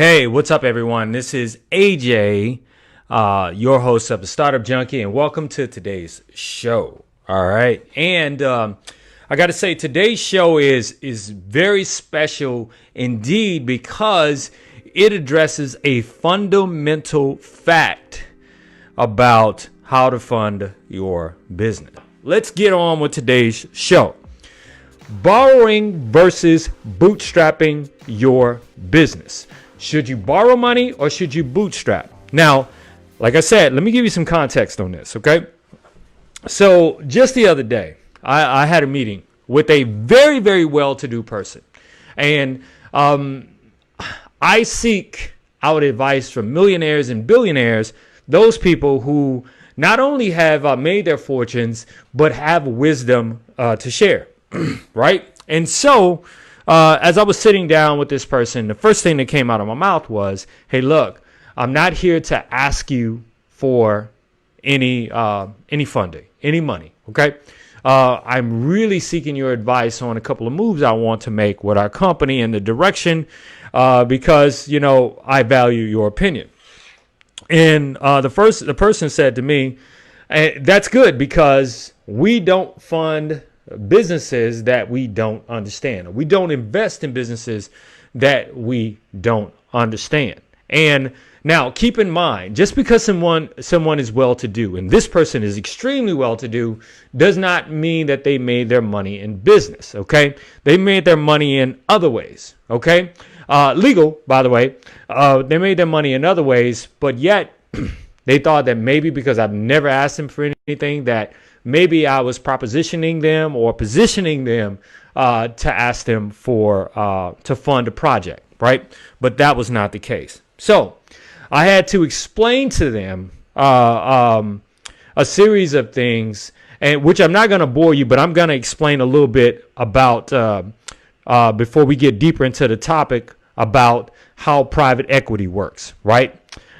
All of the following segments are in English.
Hey, what's up, everyone? This is AJ, your host of the Startup Junkie, and welcome to today's show. All right, and I got to say, today's show is very special indeed because it addresses a fundamental fact about how to fund your business. Let's get on with today's show. Borrowing versus bootstrapping your business. Should you borrow money or should you bootstrap? Now, like I said, let me give you some context on this, okay? So just the other day, I had a meeting with a very, very well-to-do person. And I seek out advice from millionaires and billionaires, those people who not only have made their fortunes, but have wisdom to share, right? And so as I was sitting down with this person, the first thing that came out of my mouth was, hey, look, I'm not here to ask you for any funding, any money, okay? I'm really seeking your advice on a couple of moves I want to make with our company and the direction because, you know, I value your opinion. And the person said to me, that's good because we don't fund businesses that we don't understand. We don't invest in businesses that we don't understand. And now keep in mind, just because someone is well-to-do, and this person is extremely well-to-do, does not mean that they made their money in business, okay? They made their money in other ways, okay? Legal, by the way. They made their money in other ways, but yet they thought that maybe because I've never asked them for anything that maybe I was propositioning them or positioning them to ask them for to fund a project, right? But that was not the case. So I had to explain to them a series of things, and which I'm not going to bore you, but I'm going to explain a little bit about before we get deeper into the topic about how private equity works, right?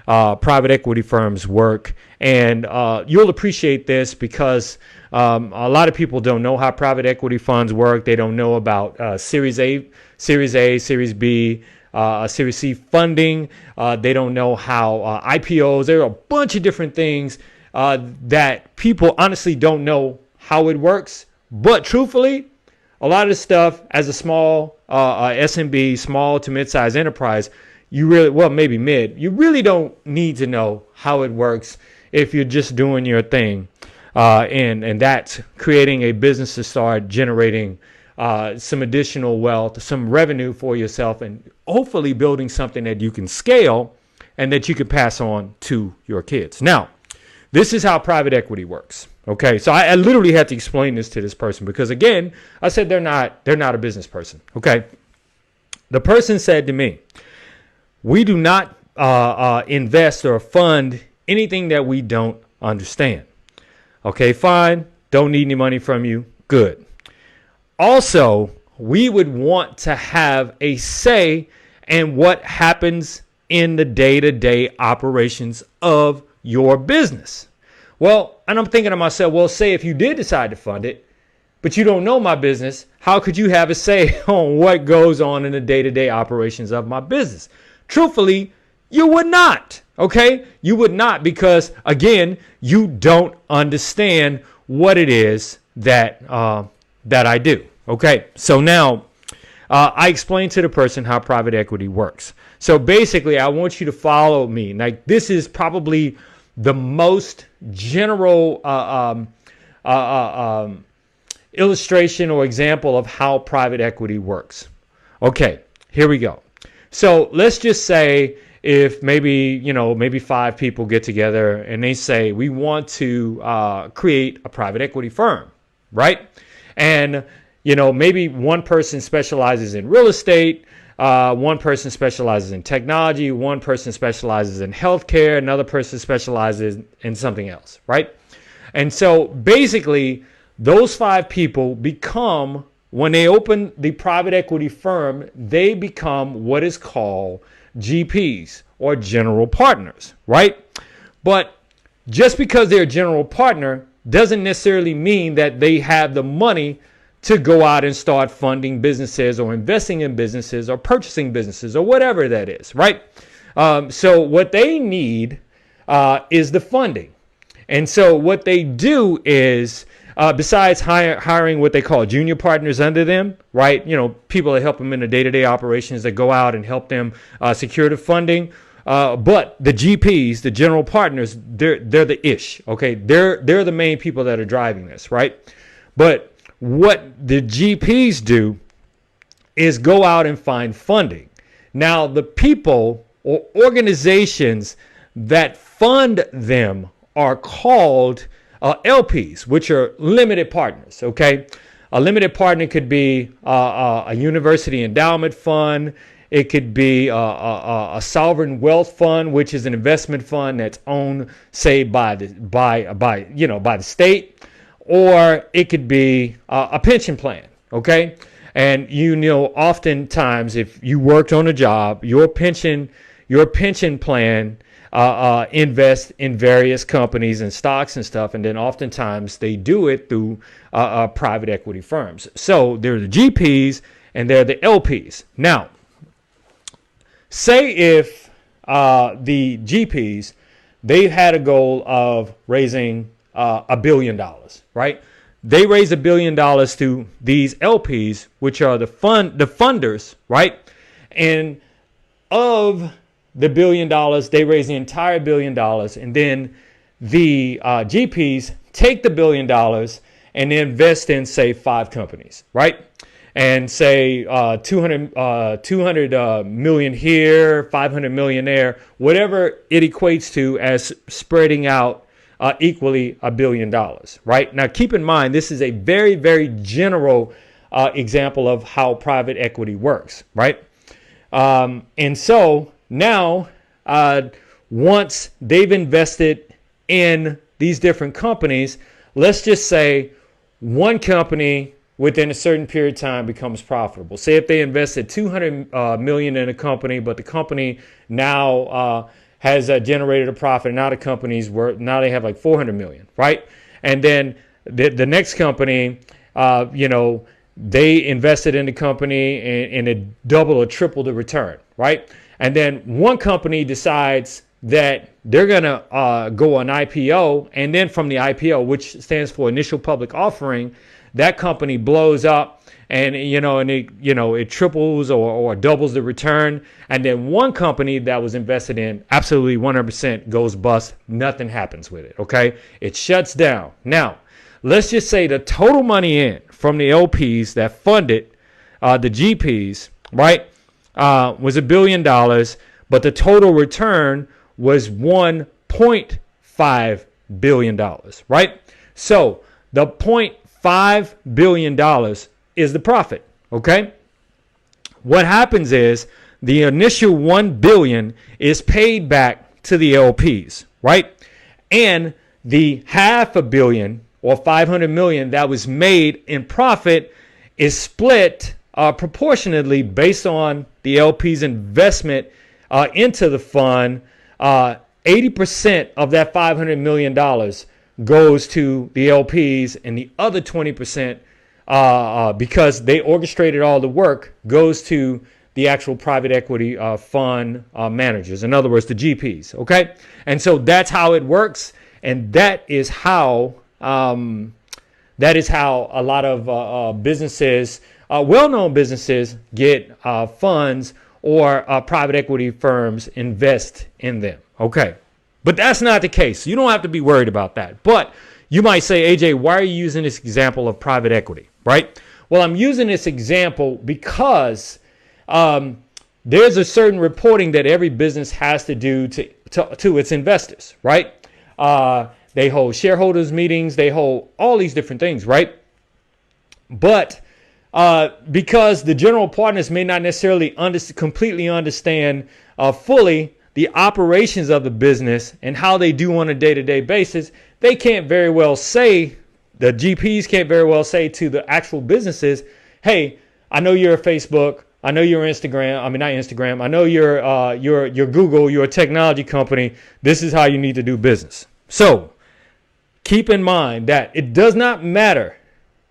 Private equity firms work. And you'll appreciate this because a lot of people don't know how private equity funds work. They don't know about Series A, Series B, Series C funding. They don't know how IPOs. There are a bunch of different things that people honestly don't know how it works. But truthfully, a lot of the stuff as a small SMB, small to mid-sized enterprise, you really, well, maybe mid, you really don't need to know how it works if you're just doing your thing. And that's creating a business to start generating some additional wealth, some revenue for yourself, and hopefully building something that you can scale and that you can pass on to your kids. Now, this is how private equity works. Okay, so I literally had to explain this to this person because, again, I said they're not a business person. Okay, the person said to me, we do not invest or fund anything that we don't understand. Okay, fine. Don't need any money from you. Good. Also, we would want to have a say in what happens in the day-to-day operations of your business. Well, and I'm thinking to myself, well, say if you did decide to fund it, but you don't know my business, how could you have a say on what goes on in the day-to-day operations of my business? Truthfully, you would not, okay? You would not because, again, you don't understand what it is that I do, okay? So now I explained to the person how private equity works. So basically, I want you to follow me. Like, this is probably the most general illustration or example of how private equity works. Okay, here we go. So let's just say if maybe 5 people get together and they say, we want to create a private equity firm, right? And, maybe one person specializes in real estate, one person specializes in technology, one person specializes in healthcare, another person specializes in something else, right? And so basically, those 5 people become, when they open the private equity firm, they become what is called GPs or general partners, right? But just because they're a general partner doesn't necessarily mean that they have the money to go out and start funding businesses or investing in businesses or purchasing businesses or whatever that is, right? So what they need is the funding. And so what they do is, besides hiring what they call junior partners under them, right? People that help them in the day-to-day operations that go out and help them secure the funding. But the GPs, the general partners, they're the ish, okay? They're the main people that are driving this, right? But what the GPs do is go out and find funding. Now, the people or organizations that fund them are called LPs, which are limited partners, okay? A limited partner could be a university endowment fund. It could be a sovereign wealth fund, which is an investment fund that's owned, say, by the state, or it could be a pension plan, okay? And oftentimes, if you worked on a job, your pension plan invest in various companies and stocks and stuff, and then oftentimes they do it through private equity firms. So they're the GPs and they're the LPs. Now, say if the GPs, they've had a goal of raising $1 billion, right? They raise $1 billion to these LPs, which are the funders, right? And of the $1 billion, they raise the entire $1 billion, and then the GPs take the $1 billion and invest in, say, 5 companies, right? And say 200 million here, 500 million there, whatever it equates to as spreading out equally $1 billion, right? Now, keep in mind, this is a very, very general example of how private equity works, right? And so now, once they've invested in these different companies, let's just say one company within a certain period of time becomes profitable. Say if they invested 200 million in a company, but the company now has generated a profit. Now the company's worth, now they have like 400 million, right? And then the next company, they invested in the company and it doubled or tripled the return, right? And then one company decides that they're going to go on IPO, and then from the IPO, which stands for initial public offering, that company blows up, and it triples or doubles the return. And then one company that was invested in absolutely 100% goes bust. Nothing happens with it. Okay, it shuts down. Now, let's just say the total money in from the LPs that funded the GPs, right, was $1 billion, but the total return was $1.5 billion, right? So the $0.5 billion is the profit, okay? What happens is the initial $1 billion is paid back to the LPs, right? And the $500 million or 500 million that was made in profit is split proportionately based on the LP's investment into the fund. 80% of that $500 million goes to the LPs, and the other 20%, because they orchestrated all the work, goes to the actual private equity fund managers. In other words, the GPs. Okay, and so that's how it works, and that is how a lot of businesses, well-known businesses, get funds, or private equity firms invest in them. Okay, but that's not the case. You don't have to be worried about that. But you might say, AJ, why are you using this example of private equity, right? Well, I'm using this example because there's a certain reporting that every business has to do to its investors, right? They hold shareholders meetings. They hold all these different things, right? But because the general partners may not necessarily completely understand fully the operations of the business and how they do on a day-to-day basis, they can't very well say, the GPs can't very well say to the actual businesses, hey, I know you're a Facebook, I know you're Instagram, I mean, not Instagram, I know you're Google, you're a technology company, this is how you need to do business. So keep in mind that it does not matter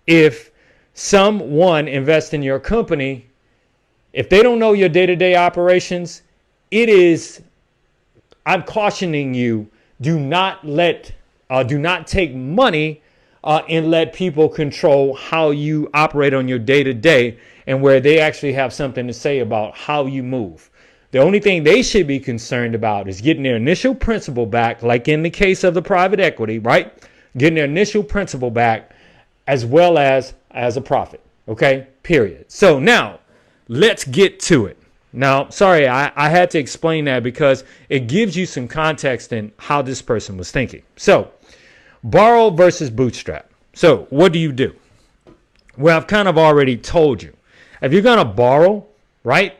if someone invest in your company, if they don't know your day-to-day operations, I'm cautioning you, do not take money and let people control how you operate on your day-to-day, and where they actually have something to say about how you move. The only thing they should be concerned about is getting their initial principal back, like in the case of the private equity, right? Getting their initial principal back, as well as a profit. Okay, period. So now let's get to it. Now, sorry, I had to explain that because it gives you some context in how this person was thinking. So, borrow versus bootstrap. So, what do you do? Well, I've kind of already told you. If you're going to borrow, right,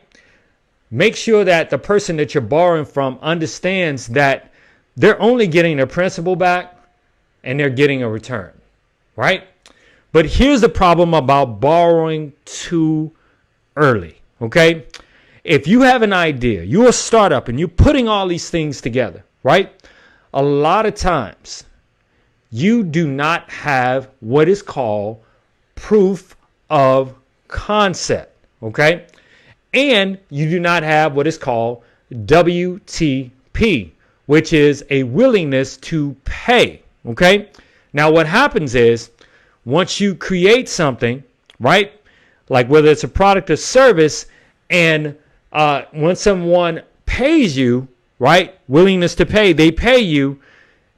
make sure that the person that you're borrowing from understands that they're only getting their principal back and they're getting a return, right? But here's the problem about borrowing too early, okay? If you have an idea, you're a startup and you're putting all these things together, right? A lot of times you do not have what is called proof of concept, okay? And you do not have what is called WTP, which is a willingness to pay, okay? Now what happens is, once you create something, right, like whether it's a product or service, and when someone pays you, right, willingness to pay, they pay you,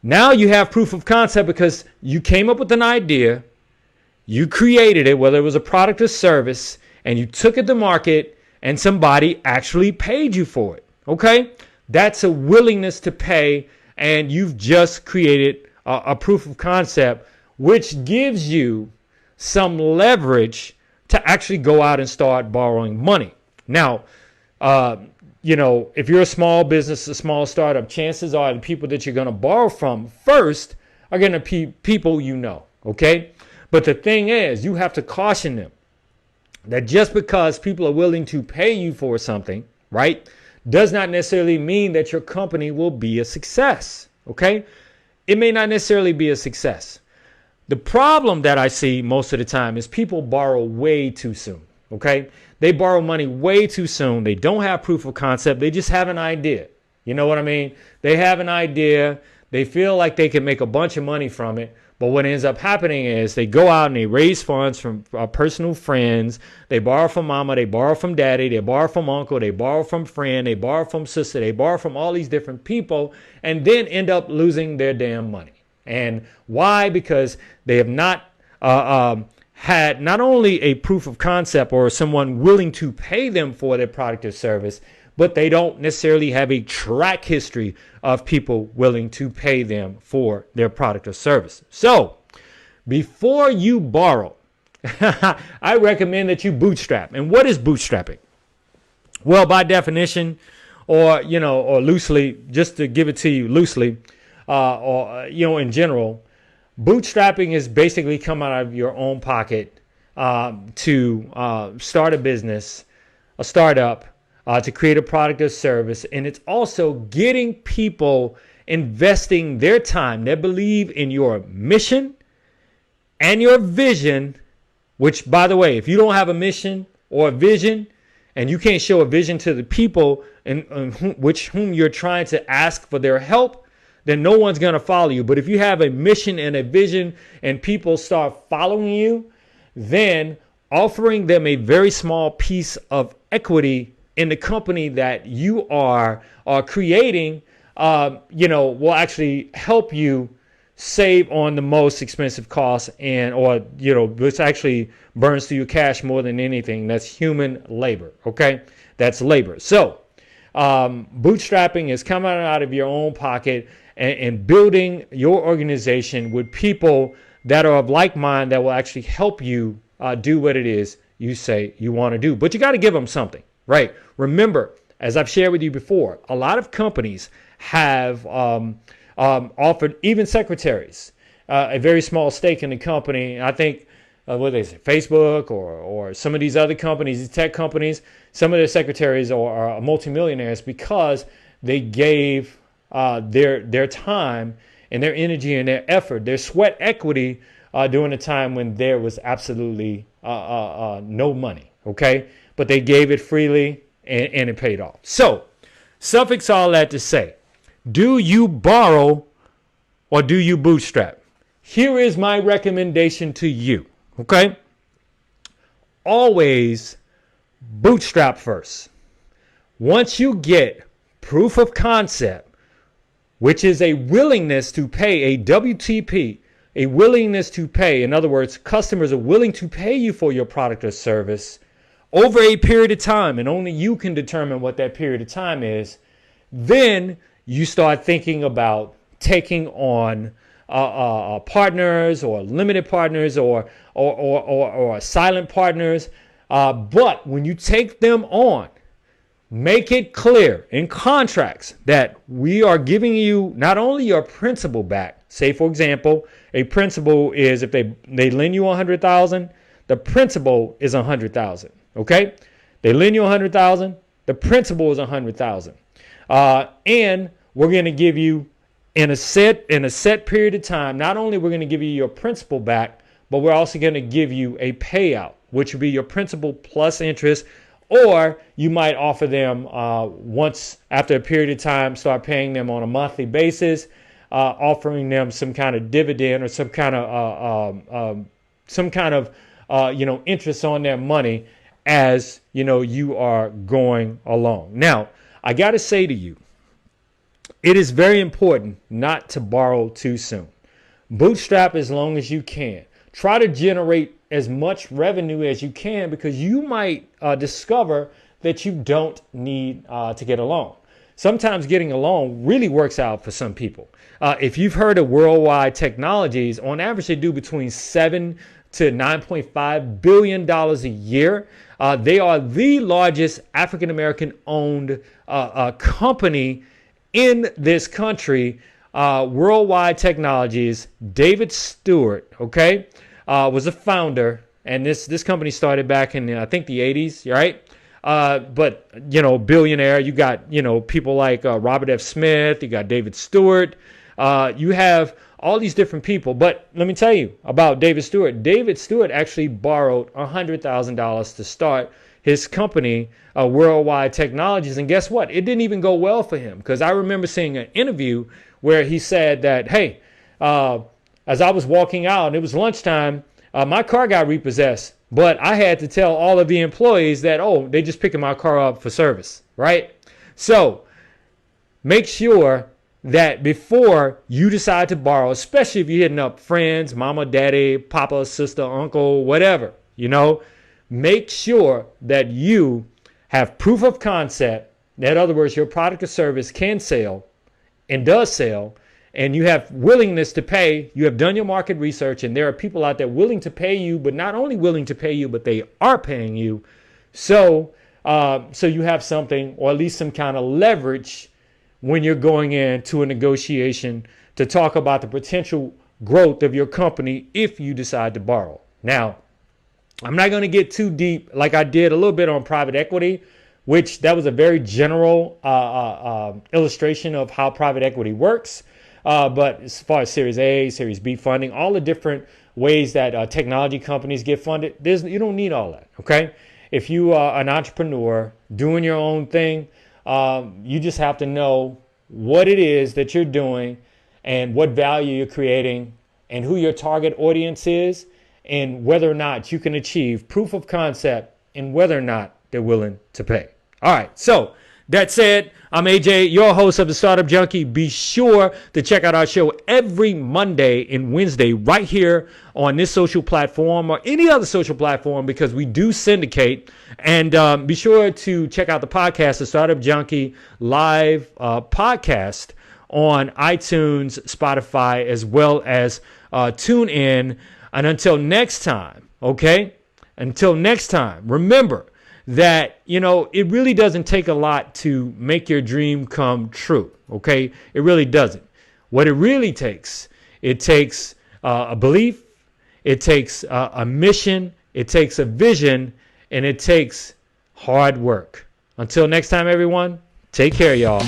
now you have proof of concept because you came up with an idea, you created it, whether it was a product or service, and you took it to market, and somebody actually paid you for it, okay? That's a willingness to pay, and you've just created a proof of concept, which gives you some leverage to actually go out and start borrowing money. Now, if you're a small business, a small startup, chances are the people that you're going to borrow from first are going to be people you know, okay? But the thing is, you have to caution them that just because people are willing to pay you for something, right, does not necessarily mean that your company will be a success, okay? It may not necessarily be a success. The problem that I see most of the time is people borrow way too soon, okay? They borrow money way too soon. They don't have proof of concept. They just have an idea. You know what I mean? They have an idea. They feel like they can make a bunch of money from it. But what ends up happening is they go out and they raise funds from personal friends. They borrow from mama. They borrow from daddy. They borrow from uncle. They borrow from friend. They borrow from sister. They borrow from all these different people and then end up losing their damn money. And why? Because they have not had not only a proof of concept or someone willing to pay them for their product or service, but they don't necessarily have a track history of people willing to pay them for their product or service. So before you borrow, I recommend that you bootstrap. And what is bootstrapping? Well, by definition, or loosely, just to give it to you loosely, in general, bootstrapping is basically come out of your own pocket to start a business, a startup, to create a product or service. And it's also getting people investing their time. They believe in your mission and your vision, which, by the way, if you don't have a mission or a vision and you can't show a vision to the people in whom you're trying to ask for their help, then no one's going to follow you. But if you have a mission and a vision and people start following you, then offering them a very small piece of equity in the company that you are creating, will actually help you save on the most expensive costs which actually burns through your cash more than anything. That's human labor. Okay. That's labor. So bootstrapping is coming out of your own pocket and building your organization with people that are of like mind that will actually help you do what it is you say you want to do. But you got to give them something, right? Remember, as I've shared with you before, a lot of companies have offered even secretaries a very small stake in the company. I think, what they say, Facebook or some of these other companies, these tech companies, some of their secretaries are multimillionaires because they gave their time and their energy and their effort, their sweat equity during a time when there was absolutely no money, okay? But they gave it freely and it paid off. So, suffix all that to say, do you borrow or do you bootstrap? Here is my recommendation to you, okay? Always bootstrap first. Once you get proof of concept, which is a willingness to pay, a WTP, a willingness to pay. In other words, customers are willing to pay you for your product or service over a period of time, and only you can determine what that period of time is. Then you start thinking about taking on partners or limited partners or silent partners. But when you take them on, make it clear in contracts that we are giving you not only your principal back. Say, for example, a principal is if they lend you $100,000, the principal is $100,000. Okay, they lend you $100,000, the principal is $100,000, and we're going to give you in a set period of time. Not only we're going to give you your principal back, but we're also going to give you a payout, which would be your principal plus interest. Or you might offer them once after a period of time, start paying them on a monthly basis, offering them some kind of dividend or some kind of interest on their money as you are going along. Now, I got to say to you, it is very important not to borrow too soon. Bootstrap as long as you can. Try to generate as much revenue as you can, because you might discover that you don't need to get a loan. Sometimes getting a loan really works out for some people. If you've heard of Worldwide Technologies, on average they do between $7 to $9.5 billion a year. They are the largest African-American owned company in this country. Worldwide Technologies, David Stewart, okay, was a founder, and this company started back in I think the 80s, right? But billionaire, you got people like Robert F. Smith, you got David Stewart, you have all these different people. But let me tell you about David Stewart. David Stewart actually borrowed $100,000 to start his company, Worldwide Technologies, and guess what? It didn't even go well for him, because I remember seeing an interview where he said that, hey, as I was walking out and it was lunchtime, my car got repossessed, but I had to tell all of the employees that, they just picking my car up for service, right? So make sure that before you decide to borrow, especially if you're hitting up friends, mama, daddy, papa, sister, uncle, whatever, make sure that you have proof of concept. In other words, your product or service can sell and does sell, and you have willingness to pay. You have done your market research, and there are people out there willing to pay you, but not only willing to pay you, but they are paying you. So you have something, or at least some kind of leverage when you're going into a negotiation to talk about the potential growth of your company if you decide to borrow. Now, I'm not going to get too deep like I did a little bit on private equity, which that was a very general illustration of how private equity works. But as far as Series A, Series B funding, all the different ways that technology companies get funded, you don't need all that, okay? If you are an entrepreneur doing your own thing, you just have to know what it is that you're doing and what value you're creating and who your target audience is and whether or not you can achieve proof of concept and whether or not they're willing to pay. All right, so that said, I'm AJ, your host of the Startup Junkie. Be sure to check out our show every Monday and Wednesday right here on this social platform or any other social platform, because we do syndicate. And be sure to check out the podcast, the Startup Junkie live podcast on iTunes, Spotify, as well as TuneIn. And until next time, okay? Until next time, remember that, it really doesn't take a lot to make your dream come true, okay? It really doesn't. What it really takes, it takes a belief, it takes a mission, it takes a vision, and it takes hard work. Until next time, everyone, take care, y'all.